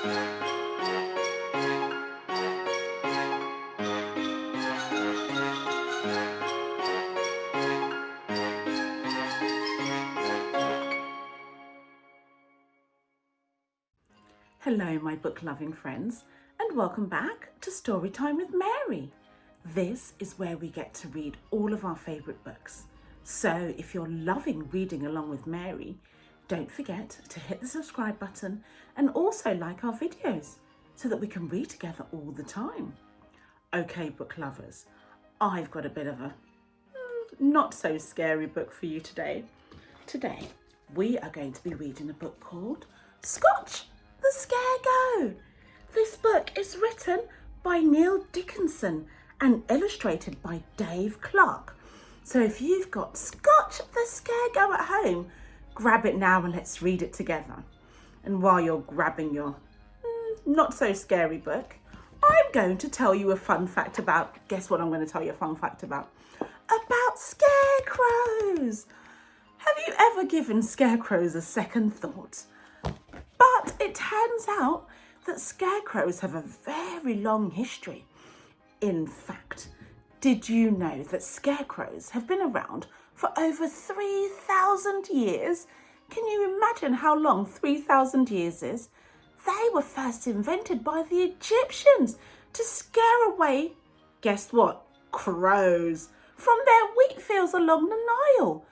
Hello, my book-loving friends, and welcome back to Storytime with Mary. This is where we get to read all of our favourite books. So if you're loving reading along with Mary, don't forget to hit the subscribe button and also like our videos so that we can read together all the time. Okay, book lovers, I've got a bit of a not so scary book for you today. Today, we are going to be reading a book called Scotch, the Scarecrow. This book is written by Neil Dickinson and illustrated by Dave Clark. So if you've got Scotch, the Scarecrow at home, grab it now and let's read it together. And while you're grabbing your not so scary book, I'm going to tell you a fun fact about, guess what I'm going to tell you a fun fact about? About scarecrows. Have you ever given scarecrows a second thought? But it turns out that scarecrows have a very long history. In fact, did you know that scarecrows have been around for over 3,000 years? Can you imagine how long 3,000 years is? They were first invented by the Egyptians to scare away, guess what, crows from their wheat fields along the Nile.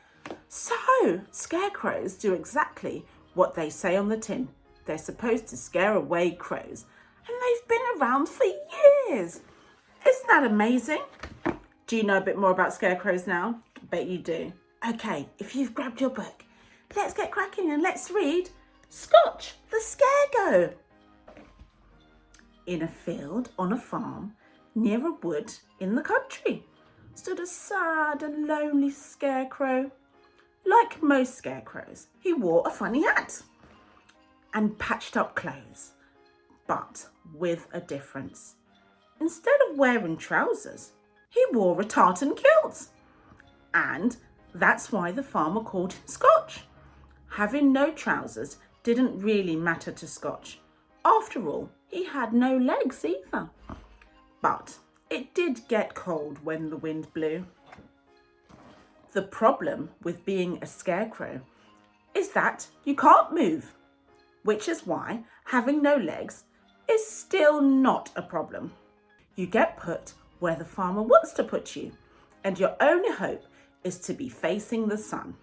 So, scarecrows do exactly what they say on the tin. They're supposed to scare away crows, and they've been around for years. Isn't that amazing? Do you know a bit more about scarecrows now? I bet you do. Okay, if you've grabbed your book, let's get cracking and let's read Scotch, the Scarecrow. In a field on a farm near a wood in the country stood a sad and lonely scarecrow. Like most scarecrows, he wore a funny hat and patched up clothes, but with a difference. Instead of wearing trousers, he wore a tartan kilt, and that's why the farmer called him Scotch. Having no trousers didn't really matter to Scotch. After all, he had no legs either. But it did get cold when the wind blew. The problem with being a scarecrow is that you can't move, which is why having no legs is still not a problem. You get put where the farmer wants to put you, and your only hope is to be facing the sun.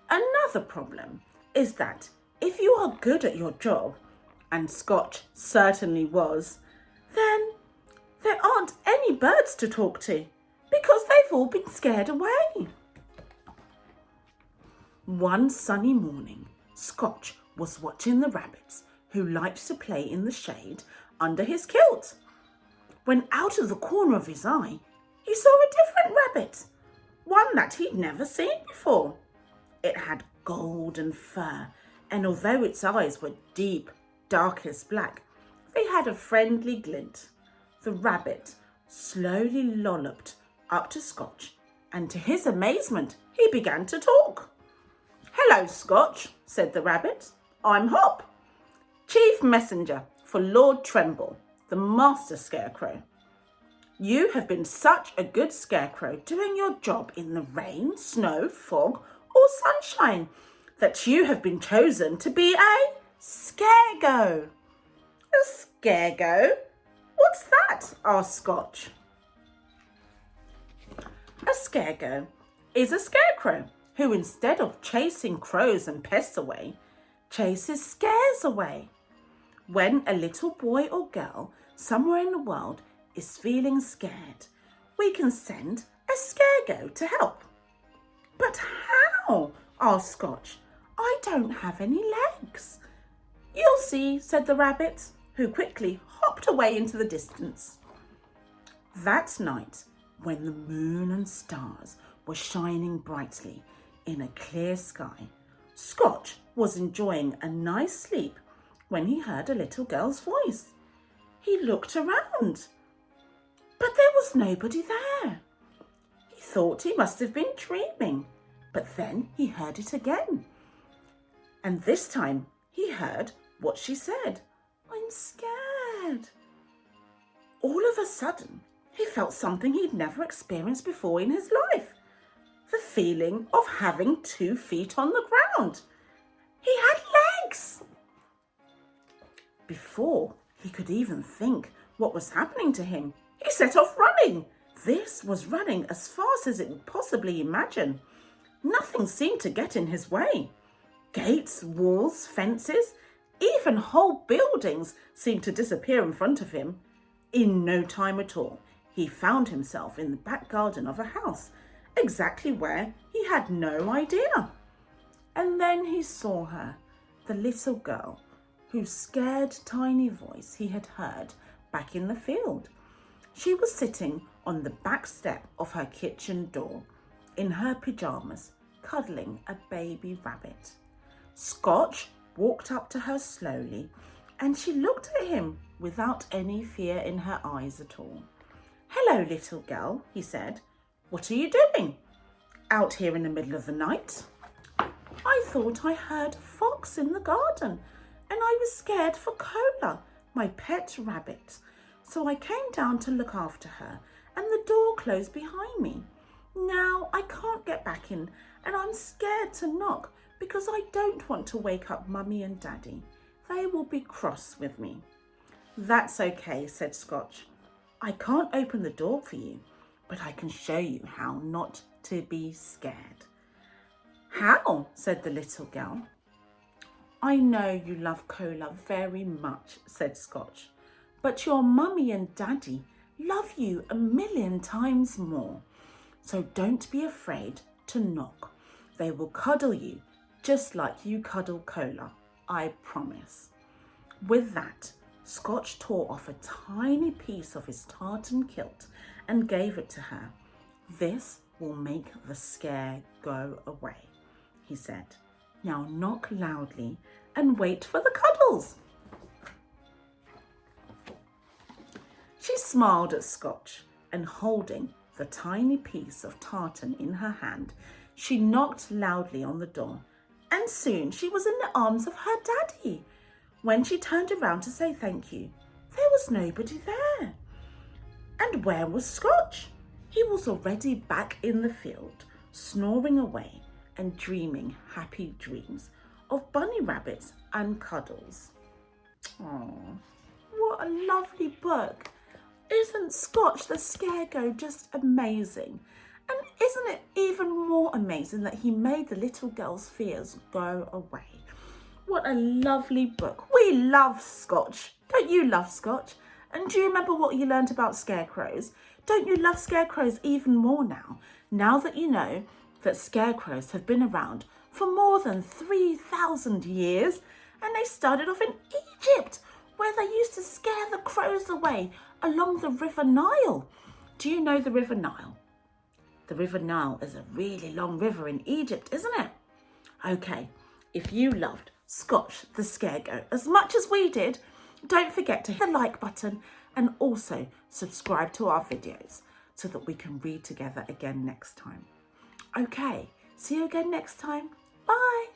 Another problem is that if you are good at your job, and Scotch certainly was, then there aren't any birds to talk to because they've all been scared away. One sunny morning, Scotch was watching the rabbits who liked to play in the shade under his kilt, when out of the corner of his eye, he saw a different rabbit, one that he'd never seen before. It had golden fur, and although its eyes were deep, darkest black, they had a friendly glint. The rabbit slowly lolloped up to Scotch, and to his amazement, he began to talk. "Hello, Scotch," said the rabbit. "I'm Hop, chief messenger for Lord Tremble, the master scarecrow. You have been such a good scarecrow doing your job in the rain, snow, fog, or sunshine that you have been chosen to be a scarecrow." "A scarecrow? What's that?" asked Scotch. A scarecrow is a scarecrow who, instead of chasing crows and pests away, chases scares away. When a little boy or girl somewhere in the world is feeling scared, we can send a scarecrow to help. "But how?" asked Scotch. "I don't have any legs." "You'll see," said the rabbit, who quickly hopped away into the distance. That night, when the moon and stars were shining brightly in a clear sky, Scotch was enjoying a nice sleep when he heard a little girl's voice. He looked around, but there was nobody there. He thought he must have been dreaming, but then he heard it again. And this time he heard what she said. scared. All of a sudden, he felt something he'd never experienced before in his life. The feeling of having 2 feet on the ground. He had legs. Before he could even think what was happening to him, he set off running. This was running as fast as it could possibly imagine. Nothing seemed to get in his way. Gates, walls, fences, even whole buildings seemed to disappear in front of him. In no time at all, he found himself in the back garden of a house, exactly where he had no idea. And then he saw her, the little girl whose scared tiny voice he had heard back in the field. She was sitting on the back step of her kitchen door, in her pyjamas, cuddling a baby rabbit. Scotch walked up to her slowly, and she looked at him without any fear in her eyes at all. "Hello, little girl," he said. "What are you doing out here in the middle of the night?" "I thought I heard a fox in the garden, and I was scared for Cola, my pet rabbit. So I came down to look after her, and the door closed behind me. Now I can't get back in, and I'm scared to knock because I don't want to wake up Mummy and Daddy. They will be cross with me." "That's okay," said Scotch. "I can't open the door for you, but I can show you how not to be scared." "How?" said the little girl. "I know you love Cola very much," said Scotch, "but your Mummy and Daddy love you 1,000,000 times more. So don't be afraid to knock. They will cuddle you just like you cuddle Cola, I promise." With that, Scotch tore off a tiny piece of his tartan kilt and gave it to her. "This will make the scare go away," he said. "Now knock loudly and wait for the cuddles." She smiled at Scotch, and holding the tiny piece of tartan in her hand, she knocked loudly on the door, and soon she was in the arms of her daddy. When she turned around to say thank you, there was nobody there. And where was Scotch? He was already back in the field, snoring away and dreaming happy dreams of bunny rabbits and cuddles. Oh, what a lovely book. Isn't Scotch the Scarecrow just amazing? And isn't it even more amazing that he made the little girl's fears go away? What a lovely book. We love Scotch. Don't you love Scotch? And do you remember what you learned about scarecrows? Don't you love scarecrows even more now that you know that scarecrows have been around for more than 3,000 years, and they started off in Egypt, where they used to scare the crows away along the River Nile. Do you know the River Nile? The River Nile is a really long river in Egypt, isn't it? Okay, if you loved Scotch the Scarecrow as much as we did, don't forget to hit the like button and also subscribe to our videos so that we can read together again next time. Okay, see you again next time. Bye.